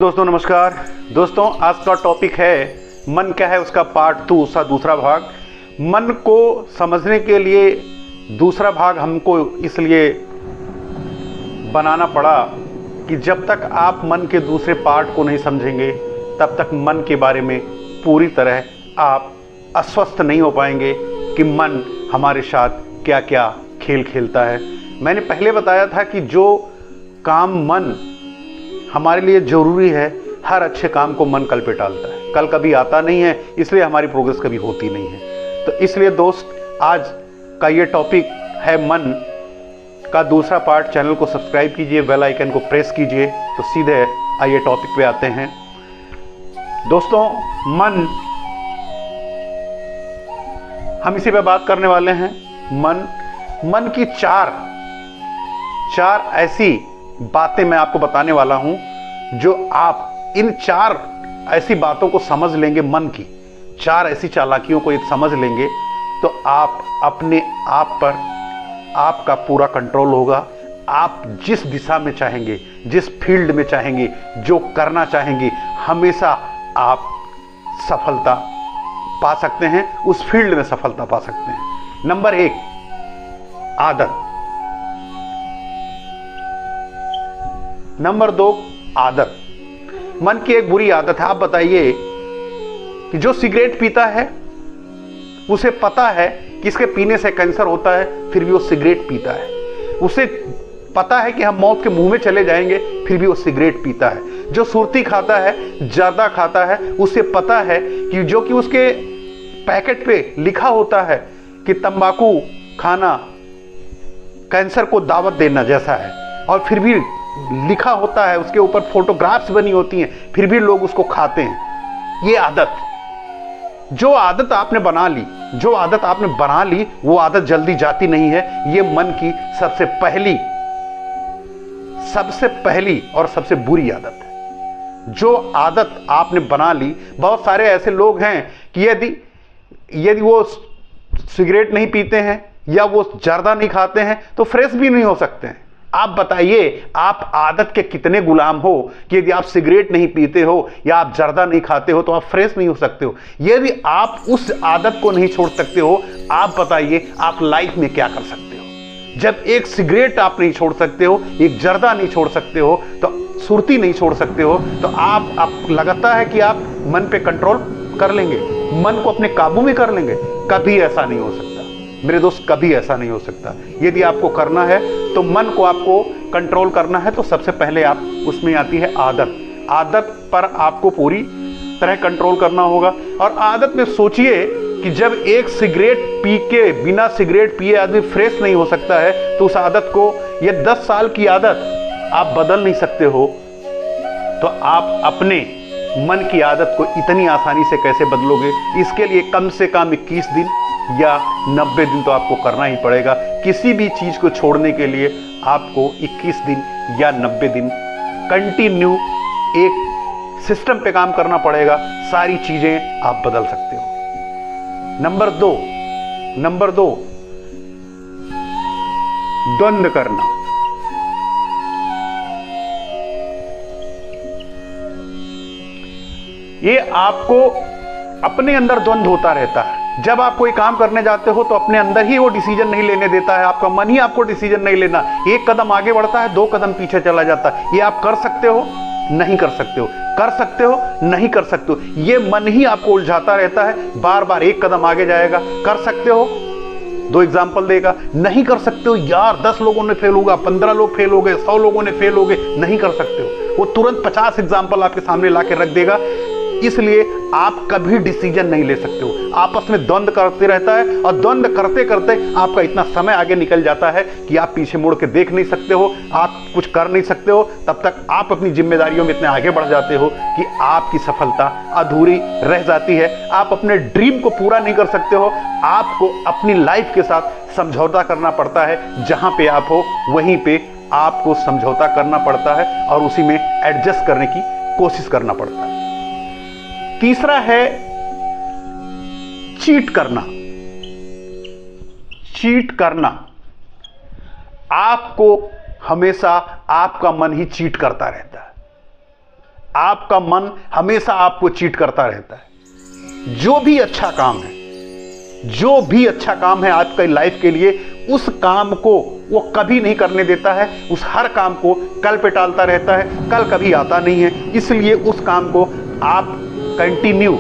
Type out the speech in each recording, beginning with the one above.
दोस्तों नमस्कार। दोस्तों आज का टॉपिक है मन क्या है, उसका पार्ट 2 उसका दूसरा भाग। मन को समझने के लिए दूसरा भाग हमको इसलिए बनाना पड़ा कि जब तक आप मन के दूसरे पार्ट को नहीं समझेंगे तब तक मन के बारे में पूरी तरह आप आश्वस्त नहीं हो पाएंगे कि मन हमारे साथ क्या क्या खेल खेलता है। मैंने पहले बताया था कि जो काम मन हमारे लिए ज़रूरी है, हर अच्छे काम को मन कल पे टालता है, कल कभी आता नहीं है, इसलिए हमारी प्रोग्रेस कभी होती नहीं है। तो इसलिए दोस्त आज का ये टॉपिक है मन का दूसरा पार्ट। चैनल को सब्सक्राइब कीजिए, बेल आइकन को प्रेस कीजिए। तो सीधे आइए टॉपिक पे आते हैं। दोस्तों हम इसी पे बात करने वाले हैं। मन की चार ऐसी बातें मैं आपको बताने वाला हूं, जो आप इन 4 ऐसी बातों को समझ लेंगे, मन की 4 ऐसी चालाकियों को समझ लेंगे तो आप अपने आप पर आपका पूरा कंट्रोल होगा। आप जिस दिशा में चाहेंगे, जिस फील्ड में चाहेंगे, जो करना चाहेंगे, हमेशा आप सफलता पा सकते हैं, उस फील्ड में सफलता पा सकते हैं। नंबर 1 आदत। नंबर 2 आदत। मन की एक बुरी आदत है। आप बताइए कि जो सिगरेट पीता है उसे पता है कि इसके पीने से कैंसर होता है, फिर भी वो सिगरेट पीता है। उसे पता है कि हम मौत के मुंह में चले जाएंगे, फिर भी वो सिगरेट पीता है। जो सुर्ती खाता है, ज्यादा खाता है, उसे पता है कि जो कि उसके पैकेट पे लिखा होता है कि तंबाकू खाना कैंसर को दावत देना जैसा है, और फिर भी लिखा होता है, उसके ऊपर फोटोग्राफ्स बनी होती हैं, फिर भी लोग उसको खाते हैं। ये आदत, जो आदत आपने बना ली, वो आदत जल्दी जाती नहीं है। ये मन की सबसे पहली और सबसे बुरी आदत है। जो आदत आपने बना ली, बहुत सारे ऐसे लोग हैं कि यदि वो सिगरेट नहीं पीते हैं या वो जर्दा नहीं खाते हैं तो फ्रेश भी नहीं हो सकते हैं। आप बताइए, आप आदत के कितने गुलाम हो कि यदि आप सिगरेट नहीं पीते हो या आप जर्दा नहीं खाते हो तो आप फ्रेश नहीं हो सकते हो। यदि आप उस आदत को नहीं छोड़ सकते हो, आप बताइए आप लाइफ में क्या कर सकते हो। जब एक सिगरेट आप नहीं छोड़ सकते हो, एक जर्दा नहीं छोड़ सकते हो, तो सुर्ती नहीं छोड़ सकते हो, तो आप लगता है कि आप मन पे कंट्रोल कर लेंगे, मन को अपने काबू में कर लेंगे? कभी ऐसा नहीं हो सकता मेरे दोस्त, कभी ऐसा नहीं हो सकता। यदि आपको करना है तो मन को आपको कंट्रोल करना है, तो सबसे पहले आप उसमें आती है आदत। आदत पर आपको पूरी तरह कंट्रोल करना होगा। और आदत में सोचिए कि जब एक सिगरेट पी के, बिना सिगरेट पिए आदमी फ्रेश नहीं हो सकता है, तो उस आदत को, ये 10 साल की आदत आप बदल नहीं सकते हो, तो आप अपने मन की आदत को इतनी आसानी से कैसे बदलोगे? इसके लिए कम से कम 21 दिन या 90 दिन तो आपको करना ही पड़ेगा। किसी भी चीज को छोड़ने के लिए आपको 21 दिन या 90 दिन कंटिन्यू एक सिस्टम पे काम करना पड़ेगा। सारी चीजें आप बदल सकते हो। नंबर दो द्वंद्व करना। ये आपको अपने अंदर द्वंद्व होता रहता है। जब आप कोई काम करने जाते हो तो अपने अंदर ही वो डिसीजन नहीं लेने देता है, आपका मन ही आपको डिसीजन नहीं लेना। 1 कदम आगे बढ़ता है, 2 कदम पीछे चला जाता है। ये आप कर सकते हो, नहीं कर सकते हो, कर सकते हो, नहीं कर सकते हो। ये मन ही आपको उलझाता रहता है, बार बार 1 कदम आगे जाएगा। कर सकते हो, 2 एग्जाम्पल देगा। नहीं कर सकते हो, यार 10 लोगों ने फेल होगा, 15 लोग फेल हो गए, 100 लोगों ने फेल हो गए, नहीं कर सकते हो। वो तुरंत 50 एग्जाम्पल आपके सामने ला के रख देगा। इसलिए आप कभी डिसीजन नहीं ले सकते हो। आपस में द्वंद्व करते रहता है, और द्वंद्व करते करते आपका इतना समय आगे निकल जाता है कि आप पीछे मुड़ के देख नहीं सकते हो, आप कुछ कर नहीं सकते हो। तब तक आप अपनी जिम्मेदारियों में इतने आगे बढ़ जाते हो कि आपकी सफलता अधूरी रह जाती है। आप अपने ड्रीम को पूरा नहीं कर सकते हो। आपको अपनी लाइफ के साथ समझौता करना पड़ता है। जहां पे आप हो वहीं पे आपको समझौता करना पड़ता है और उसी में एडजस्ट करने की कोशिश करना पड़ता है। तीसरा है चीट करना। आपको हमेशा आपका मन ही चीट करता रहता है। आपका मन हमेशा आपको चीट करता रहता है। जो भी अच्छा काम है, जो भी अच्छा काम है आपकी लाइफ के लिए, उस काम को वो कभी नहीं करने देता है। उस हर काम को कल पे टालता रहता है, कल कभी आता नहीं है। इसलिए उस काम को आप कंटिन्यू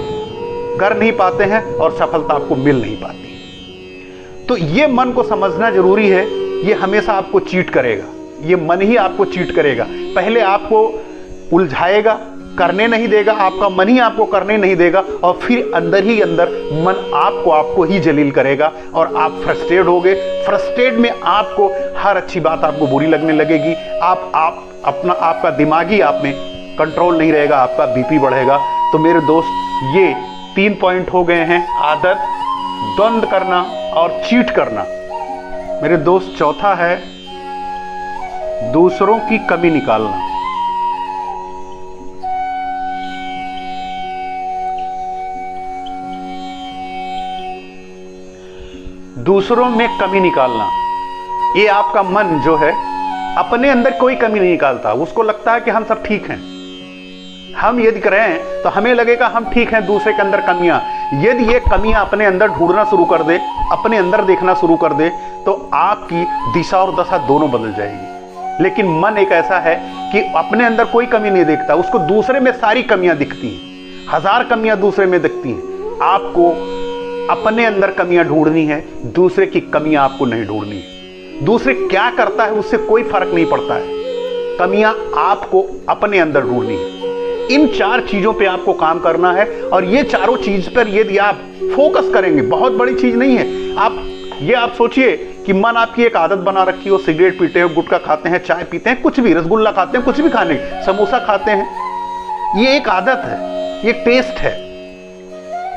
कर नहीं पाते हैं और सफलता आपको मिल नहीं पाती। तो ये मन को समझना जरूरी है। ये हमेशा आपको चीट करेगा, ये मन ही आपको चीट करेगा। पहले आपको उलझाएगा, करने नहीं देगा, आपका मन ही आपको करने नहीं देगा, और फिर अंदर ही अंदर मन आपको ही जलील करेगा और आप फ्रस्ट्रेट होगे। फ्रस्ट्रेट में आपको हर अच्छी बात आपको बुरी लगने लगेगी। आपका दिमागी आप में कंट्रोल नहीं रहेगा, आपका बीपी बढ़ेगा। तो मेरे दोस्त, ये 3 पॉइंट हो गए हैं, आदत, द्वंद करना और चीट करना। मेरे दोस्त, चौथा है दूसरों की कमी निकालना। दूसरों में कमी निकालना। ये आपका मन जो है अपने अंदर कोई कमी नहीं निकालता। उसको लगता है कि हम सब ठीक हैं, हम यदि करें तो हमें लगेगा हम ठीक हैं। दूसरे के अंदर कमियां, यदि ये कमियां अपने अंदर ढूंढना शुरू कर दे, अपने अंदर देखना शुरू कर दे, तो आपकी दिशा और दशा दोनों बदल जाएगी। लेकिन मन एक ऐसा है कि अपने अंदर कोई कमी नहीं देखता, उसको दूसरे में सारी कमियां दिखती हैं, 1000 कमियां दूसरे में दिखती हैं। आपको अपने अंदर कमियां ढूंढनी है, दूसरे की कमियां आपको नहीं ढूंढनी है। दूसरे क्या करता है उससे कोई फर्क नहीं पड़ता है, कमियां आपको अपने अंदर ढूंढनी है। इन 4 चीजों पे आपको काम करना है, और ये चारों चीज पर यदि आप फोकस करेंगे, बहुत बड़ी चीज नहीं है। आप सोचिए कि मन आपकी एक आदत बना रखी हो, सिगरेट पीते हो, गुटखा खाते हैं, चाय पीते हैं, कुछ भी, रसगुल्ला खाते हैं, कुछ भी खाने, समोसा खाते हैं, ये एक आदत है, ये टेस्ट है,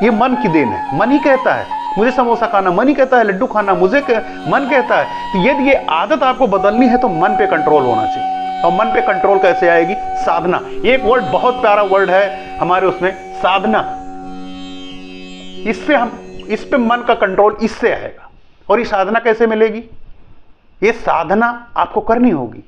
ये मन की देन है। मन ही कहता है मुझे समोसा खाना, मन ही कहता है लड्डू खाना मुझे मन कहता है। तो यदि ये आदत आपको बदलनी है तो मन पे कंट्रोल होना चाहिए। और मन पे कंट्रोल कैसे आएगी? साधना। एक वर्ड, बहुत प्यारा वर्ड है हमारे उसमें, साधना। इस पे मन का कंट्रोल इससे आएगा। और ये साधना कैसे मिलेगी? ये साधना आपको करनी होगी।